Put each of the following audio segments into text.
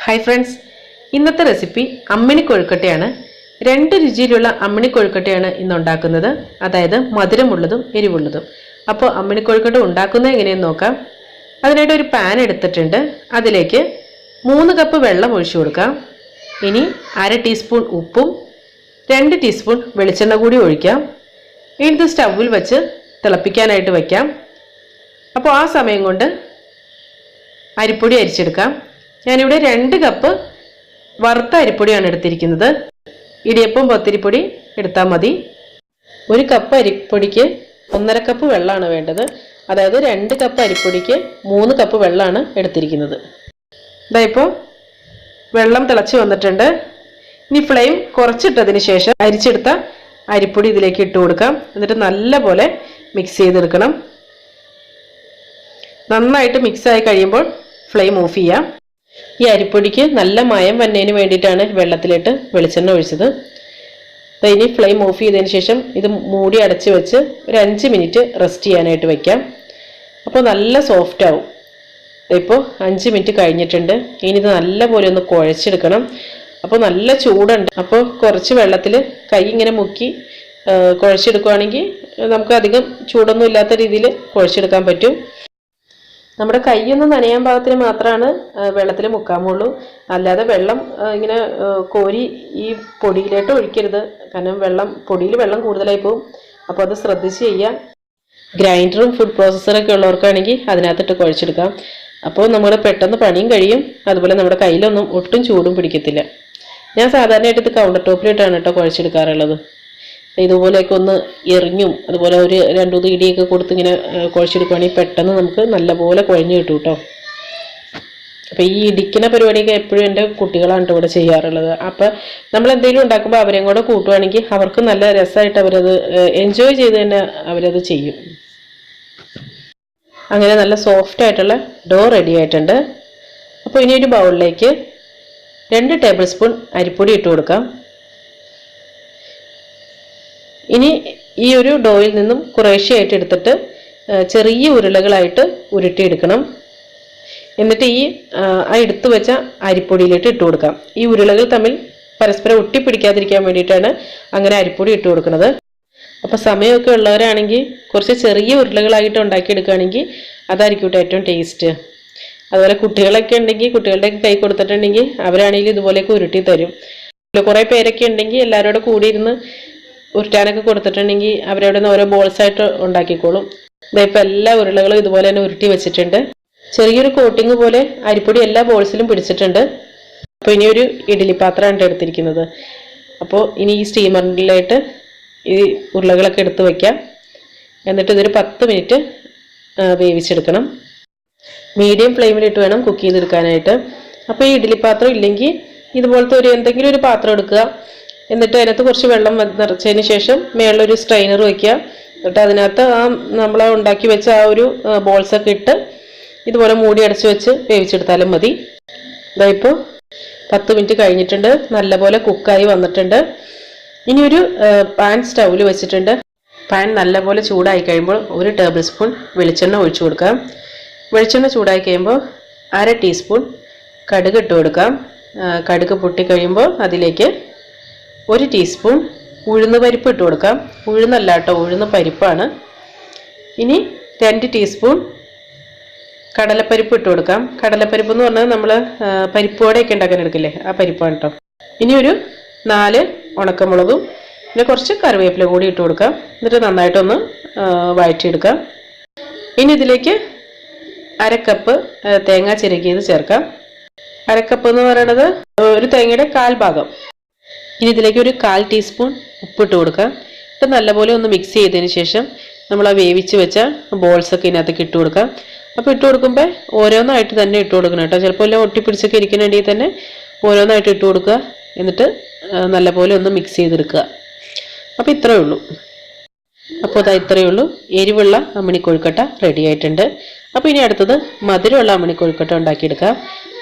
Hi friends, ഇന്നത്തെ recipe Ammini കൊഴുക്കട്ടയാണ്. രണ്ട് രുചിയിലുള്ള അമ്മിണി കൊഴുക്കട്ടയാണ് ഇന്ന് ഉണ്ടാക്കുന്നത്. അതായത് മധുരമുള്ളതും എരിവുള്ളതും. അപ്പോൾ അമ്മിണി കൊഴുക്കട്ട ഉണ്ടാക്കുന്നത് എങ്ങനെയെന്ന് നോക്കാം. അതിനായിട്ട് ഒരു പാൻ എടുത്തിട്ടുണ്ട്. അതിലേക്ക് 3 കപ്പ് വെള്ളം ഒഴിച്ചു കൊടുക്കാം. ഇനി 1/2 ടീസ്പൂൺ ഉപ്പും 2 ടീസ്പൂൺ വെളിച്ചെണ്ണ കൂടി ഒഴിക്കാം. ഇനി ഇത് സ്റ്റൗവിൽ വെച്ച് തിളപ്പിക്കാനായിട്ട് വയ്ക്കാം. അപ്പോൾ ആ സമയം കൊണ്ട് അരിപ്പൊടി അരിച്ചെടുക്കാം. ഞാനിവിടെ 2 കപ്പ് വറുത്ത അരിപ്പൊടിയാണ് എടുത്തിരിക്കുന്നത്. ഇടിയപ്പം പത്തിരിപ്പൊടി എടുത്താൽ മതി. 1 കപ്പ് അരിപ്പൊടിക്ക് 1.5 കപ്പ് വെള്ളമാണ് വേണ്ടത്. അതായത് 2 കപ്പ് അരിപ്പൊടിക്ക് 3 കപ്പ് വെള്ളമാണ് എടുത്തിരിക്കുന്നത്. ഇതാ ഇപ്പോൾ വെള്ളം തിളച്ച് വന്നിട്ടുണ്ട്. ഇനി ഫ്ലെയിം കുറച്ചിട്ടതിന് ശേഷം അരിച്ചെടുത്ത അരിപ്പൊടി ഇതിലേക്ക് ഇട്ട് കൊടുക്കാം. എന്നിട്ട് നല്ലപോലെ മിക്സ് ചെയ്തെടുക്കണം. നന്നായിട്ട് മിക്സായി കഴിയുമ്പോൾ ഫ്ലെയിം ഓഫ് ചെയ്യാം. ഈ അരിപ്പൊടിക്ക് നല്ല മയം വന്നതിന് വേണ്ടിയിട്ടാണ് വെള്ളത്തിലിട്ട് വെളിച്ചെണ്ണ ഒഴിച്ചത്. ഇനി ഫ്ലെയിം ഓഫ് ചെയ്തതിന് ശേഷം ഇത് മൂടി അടച്ച് വെച്ച് ഒരു 5 മിനിറ്റ് റെസ്റ്റ് ചെയ്യാനായിട്ട് വയ്ക്കാം. അപ്പോൾ നല്ല സോഫ്റ്റ് ആവും. ഇപ്പോൾ 5 മിനിറ്റ് കഴിഞ്ഞിട്ടുണ്ട്. ഇനി ഇത് നല്ലപോലെ ഒന്ന് കുഴച്ചെടുക്കണം. അപ്പോൾ നല്ല ചൂടുണ്ട്. അപ്പോൾ കുറച്ച് വെള്ളത്തിൽ കൈ ഇങ്ങനെ മുക്കി കുഴച്ചെടുക്കുകയാണെങ്കിൽ നമുക്ക് അധികം ചൂടൊന്നും ഇല്ലാത്ത രീതിയിൽ കുഴച്ചെടുക്കാൻ പറ്റും. നമ്മുടെ കൈയൊന്ന് നനയാൻ പാകത്തിന് മാത്രമാണ് വെള്ളത്തിൽ മുക്കാമുള്ളൂ. അല്ലാതെ വെള്ളം ഇങ്ങനെ കോരി ഈ പൊടിയിലോട്ട് ഒഴിക്കരുത്. കാരണം പൊടിയിൽ വെള്ളം കൂടുതലായി പോകും. അപ്പോൾ അത് ശ്രദ്ധിച്ച് ചെയ്യാം. ഗ്രൈൻഡറും ഫുഡ് പ്രോസസ്സറൊക്കെ ഉള്ളവർക്കാണെങ്കിൽ അതിനകത്തിട്ട് കുഴച്ചെടുക്കാം. അപ്പോൾ നമ്മൾ പെട്ടെന്ന് പണിയും കഴിയും. അതുപോലെ നമ്മുടെ കയ്യിലൊന്നും ഒട്ടും ചൂടും പിടിക്കത്തില്ല. ഞാൻ സാധാരണയായിട്ട് ഇത് കൗണ്ടർ ടോപ്പിലിട്ടാണ് കേട്ടോ കുഴച്ചെടുക്കാറുള്ളത്. ഇതുപോലെയൊക്കെ ഒന്ന് എറിഞ്ഞും അതുപോലെ ഒരു 2-3 ഇടിയൊക്കെ കൊടുത്ത് ഇങ്ങനെ കുഴച്ചെടുക്കുകയാണെങ്കിൽ പെട്ടെന്ന് നമുക്ക് നല്ലപോലെ കുഴഞ്ഞു കിട്ടും കേട്ടോ. അപ്പോൾ ഈ ഇടിക്കുന്ന പരിപാടിയൊക്കെ എപ്പോഴും എൻ്റെ കുട്ടികളാണ് ഇവിടെ ചെയ്യാറുള്ളത്. അപ്പോൾ നമ്മൾ എന്തെങ്കിലും ഉണ്ടാക്കുമ്പോൾ അവരെയും കൂടെ കൂട്ടുവാണെങ്കിൽ അവർക്ക് നല്ല രസമായിട്ട് അവരത് എൻജോയ് ചെയ്ത് തന്നെ അവരത് ചെയ്യും. അങ്ങനെ നല്ല സോഫ്റ്റ് ആയിട്ടുള്ള ഡോ റെഡി ആയിട്ടുണ്ട്. അപ്പോൾ ഇനി ഒരു ബൗളിലേക്ക് 2 ടേബിൾ സ്പൂൺ അരിപ്പൊടി ഇട്ട് കൊടുക്കാം. ഇനി ഈ ഒരു ഡോയിൽ നിന്നും കുറേശ്ശെയായിട്ട് എടുത്തിട്ട് ചെറിയ ഉരുളകളായിട്ട് ഉരുട്ടിയെടുക്കണം. എന്നിട്ട് ഈ എടുത്തു വെച്ച അരിപ്പൊടിയിലിട്ട് ഇട്ട് കൊടുക്കാം. ഈ ഉരുളകൾ തമ്മിൽ പരസ്പരം ഒട്ടിപ്പിടിക്കാതിരിക്കാൻ വേണ്ടിയിട്ടാണ് അങ്ങനെ അരിപ്പൊടി ഇട്ട് കൊടുക്കുന്നത്. അപ്പോൾ സമയമൊക്കെ ഉള്ളവരാണെങ്കിൽ കുറച്ച് ചെറിയ ഉരുളകളായിട്ട് ഉണ്ടാക്കിയെടുക്കുകയാണെങ്കിൽ അതായിരിക്കും ഏറ്റവും ടേസ്റ്റ്. അതുപോലെ കുട്ടികളൊക്കെ ഉണ്ടെങ്കിൽ കുട്ടികളുടെ കൈ കൊടുത്തിട്ടുണ്ടെങ്കിൽ അവരാണെങ്കിൽ ഇതുപോലെയൊക്കെ ഉരുട്ടി തരും. കുറേ പേരൊക്കെ ഉണ്ടെങ്കിൽ എല്ലാവരോടും കൂടിയിരുന്ന് ഉരുട്ടാനൊക്കെ കൊടുത്തിട്ടുണ്ടെങ്കിൽ അവരവിടെ നിന്ന് ഓരോ ബോൾസായിട്ട് ഉണ്ടാക്കിക്കോളും. ഇതായിപ്പോൾ എല്ലാ ഉരുളകളും ഇതുപോലെ തന്നെ ഉരുട്ടി വെച്ചിട്ടുണ്ട്. ചെറിയൊരു കോട്ടിങ് പോലെ അരിപ്പൊടി എല്ലാ ബോൾസിലും പിടിച്ചിട്ടുണ്ട്. അപ്പോൾ ഇനി ഒരു ഇഡ്ഡലി പാത്രമാണ് എടുത്തിരിക്കുന്നത്. അപ്പോൾ ഇനി ഈ സ്റ്റീമറിലായിട്ട് ഈ ഉരുളകളൊക്കെ എടുത്ത് വയ്ക്കാം. എന്നിട്ട് ഇതൊരു 10 മിനിറ്റ് വേവിച്ചെടുക്കണം. മീഡിയം ഫ്ലെയിമിലിട്ട് വേണം കുക്ക് ചെയ്തെടുക്കാനായിട്ട്. അപ്പോൾ ഈ ഇഡ്ഡലി പാത്രം ഇല്ലെങ്കിൽ ഇതുപോലത്തെ എന്തെങ്കിലും ഒരു പാത്രം എടുക്കുക. എന്നിട്ട് അതിനകത്ത് കുറച്ച് വെള്ളം നിറച്ചതിന് ശേഷം മേളിലൊരു സ്ട്രെയിനർ വയ്ക്കുക. എന്നിട്ട് അതിനകത്ത് നമ്മൾ ഉണ്ടാക്കി വെച്ച ആ ഒരു ബോൾസൊക്കെ ഇട്ട് ഇതുപോലെ മൂടി അടച്ച് വെച്ച് വേവിച്ചെടുത്താലും മതി. ഇതായിപ്പോൾ 10 മിനിറ്റ് കഴിഞ്ഞിട്ടുണ്ട്. നല്ലപോലെ കുക്കായി വന്നിട്ടുണ്ട്. ഇനി ഒരു പാൻ സ്റ്റൗവിൽ വെച്ചിട്ടുണ്ട്. പാൻ നല്ലപോലെ ചൂടായി കഴിയുമ്പോൾ 1 ടേബിൾ സ്പൂൺ വെളിച്ചെണ്ണ ഒഴിച്ചു കൊടുക്കാം. വെളിച്ചെണ്ണ ചൂടായി കഴിയുമ്പോൾ 1/2 ടീസ്പൂൺ കടുക് ഇട്ട് കൊടുക്കാം. കടുക് പൊട്ടിക്കഴിയുമ്പോൾ അതിലേക്ക് 1 ടീസ്പൂൺ ഉഴുന്ന് പരിപ്പ് ഇട്ട് കൊടുക്കാം. ഉഴുന്നല്ല കേട്ടോ, ഉഴുന്ന് പരിപ്പാണ്. ഇനി 2 ടീസ്പൂൺ കടലപ്പരിപ്പ് ഇട്ട് കൊടുക്കാം. കടലപ്പരിപ്പ് എന്ന് പറഞ്ഞാൽ നമ്മൾ പരിപ്പ് വടയൊക്കെ ഉണ്ടാക്കാൻ എടുക്കില്ലേ, ആ പരിപ്പാണ് കേട്ടോ. ഇനി ഒരു 4 ഉണക്കമുളകും പിന്നെ കുറച്ച് കറിവേപ്പില കൂടി ഇട്ട് കൊടുക്കാം. എന്നിട്ട് നന്നായിട്ടൊന്ന് വഴറ്റിയെടുക്കാം. ഇനി ഇതിലേക്ക് 1/2 കപ്പ് തേങ്ങ ചിരകിയത് ചേർക്കാം. 1/2 കപ്പ് എന്ന് പറയുന്നത് ഒരു തേങ്ങയുടെ 1/4 ഭാഗം. ഇനി ഇതിലേക്ക് ഒരു 1/4 ടീസ്പൂൺ ഉപ്പിട്ട് കൊടുക്കാം. ഇത് നല്ലപോലെ ഒന്ന് മിക്സ് ചെയ്തതിന് ശേഷം നമ്മൾ ആ വേവിച്ച് വെച്ച ബോൾസൊക്കെ ഇതിനകത്തേക്ക് ഇട്ട് കൊടുക്കാം. അപ്പോൾ ഇട്ട് കൊടുക്കുമ്പോൾ ഓരോന്നായിട്ട് തന്നെ ഇട്ട് കൊടുക്കണം കേട്ടോ. ചിലപ്പോൾ എല്ലാം ഒട്ടിപ്പിടിച്ചൊക്കെ ഇരിക്കുന്നുണ്ടെങ്കിൽ തന്നെ ഓരോന്നായിട്ട് ഇട്ട് കൊടുക്കുക. എന്നിട്ട് നല്ലപോലെ ഒന്ന് മിക്സ് ചെയ്തെടുക്കുക. അപ്പോൾ ഇത്രയേ ഉള്ളൂ. അപ്പോൾ അതാ ഇത്രയേ ഉള്ളൂ. എരിവുള്ള അമ്മിണി കൊഴുക്കട്ട റെഡി ആയിട്ടുണ്ട്. അപ്പോൾ ഇനി അടുത്തത് മധുരമുള്ള അമ്മിണി കൊഴുക്കട്ട ഉണ്ടാക്കിയെടുക്കാം.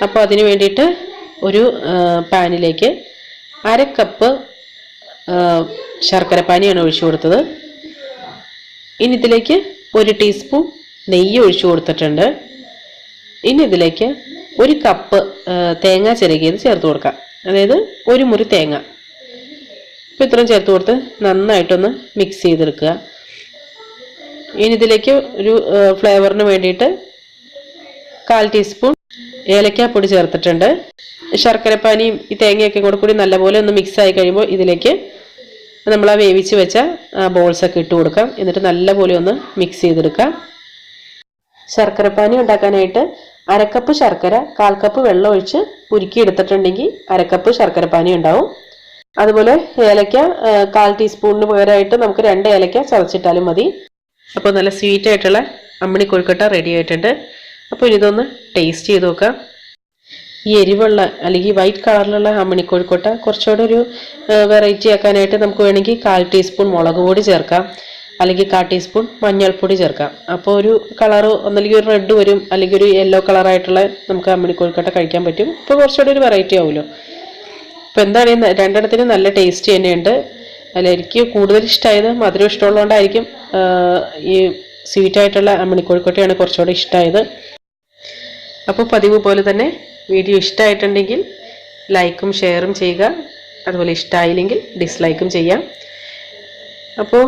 അപ്പോൾ അതിന് വേണ്ടിയിട്ട് ഒരു പാനിലേക്ക് 1/2 കപ്പ് ശർക്കര പാനിയാണ് ഒഴിച്ചു കൊടുത്തത്. ഇനി ഇതിലേക്ക് 1 ടീസ്പൂൺ നെയ്യ് ഒഴിച്ചു കൊടുത്തിട്ടുണ്ട്. ഇനി ഇതിലേക്ക് 1 കപ്പ് തേങ്ങ ചിരകിയത് ചേർത്ത് കൊടുക്കാം. അതായത് 1 മുറി തേങ്ങ. അപ്പോൾ ഇത്രയും ചേർത്ത് കൊടുത്ത് നന്നായിട്ടൊന്ന് മിക്സ് ചെയ്തെടുക്കുക. ഇനി ഇതിലേക്ക് ഒരു ഫ്ലേവറിന് വേണ്ടിയിട്ട് 1/4 ടീസ്പൂൺ ഏലക്കാപ്പൊടി ചേർത്തിട്ടുണ്ട്. ശർക്കരപ്പാനിയും ഈ തേങ്ങയൊക്കെ കൂടി നല്ലപോലെ ഒന്ന് മിക്സ് ആയി കഴിയുമ്പോൾ ഇതിലേക്ക് നമ്മൾ ആ വേവിച്ച് വെച്ച ബോൾസൊക്കെ ഇട്ട് കൊടുക്കാം. എന്നിട്ട് നല്ലപോലെ ഒന്ന് മിക്സ് ചെയ്തെടുക്കാം. ശർക്കരപ്പാനി ഉണ്ടാക്കാനായിട്ട് 1/2 കപ്പ് ശർക്കര 1/4 കപ്പ് വെള്ളം ഒഴിച്ച് ഉരുക്കി എടുത്തിട്ടുണ്ടെങ്കിൽ 1/2 കപ്പ് ശർക്കരപ്പാനി ഉണ്ടാവും. അതുപോലെ ഏലക്ക 1/4 ടീസ്പൂണിന് പകരമായിട്ട് നമുക്ക് 2 ഏലക്ക ചതച്ചിട്ടാലും മതി. അപ്പോൾ നല്ല സ്വീറ്റ് ആയിട്ടുള്ള അമ്മിണി കൊഴുക്കട്ട റെഡി ആയിട്ടുണ്ട്. അപ്പോൾ ഇതൊന്ന് ടേസ്റ്റ് ചെയ്ത് നോക്കാം. ഈ എരിവുള്ള അല്ലെങ്കിൽ വൈറ്റ് കളറിലുള്ള അമ്മിണി കൊഴുക്കട്ട കുറച്ചുകൂടെ ഒരു വെറൈറ്റി ആക്കാനായിട്ട് നമുക്ക് വേണമെങ്കിൽ 1/4 ടീസ്പൂൺ മുളക് പൊടി ചേർക്കാം, അല്ലെങ്കിൽ 1/4 ടീസ്പൂൺ മഞ്ഞൾപ്പൊടി ചേർക്കാം. അപ്പോൾ ഒരു കളറ് ഒന്നല്ലെങ്കിൽ ഒരു റെഡ് വരും, അല്ലെങ്കിൽ ഒരു യെല്ലോ കളറായിട്ടുള്ള നമുക്ക് അമ്മിണി കൊഴുക്കട്ട കഴിക്കാൻ പറ്റും. ഇപ്പോൾ കുറച്ചുകൂടെ ഒരു വെറൈറ്റി ആവുമല്ലോ. അപ്പോൾ എന്താണ് രണ്ടെണ്ണത്തിന് നല്ല ടേസ്റ്റ് തന്നെയുണ്ട്. അതിൽ എനിക്ക് കൂടുതൽ ഇഷ്ടമായത് മധുരം ഇഷ്ടമുള്ളതുകൊണ്ടായിരിക്കും ഈ സ്വീറ്റായിട്ടുള്ള അമ്മിണി കൊഴുക്കട്ടയാണ് കുറച്ചുകൂടെ ഇഷ്ടമായത്. അപ്പോൾ പതിവ് പോലെ തന്നെ വീഡിയോ ഇഷ്ടമായിട്ടുണ്ടെങ്കിൽ ലൈക്കും ഷെയറും ചെയ്യുക. അതുപോലെ ഇഷ്ടമായില്ലെങ്കിൽ ഡിസ്ലൈക്കും ചെയ്യാം. അപ്പോൾ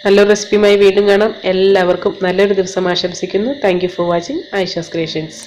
നല്ലൊരു റെസിപ്പിയുമായി വീണ്ടും കാണാം. എല്ലാവർക്കും നല്ലൊരു ദിവസം ആശംസിക്കുന്നു. Thank you for watching Aisha's creations.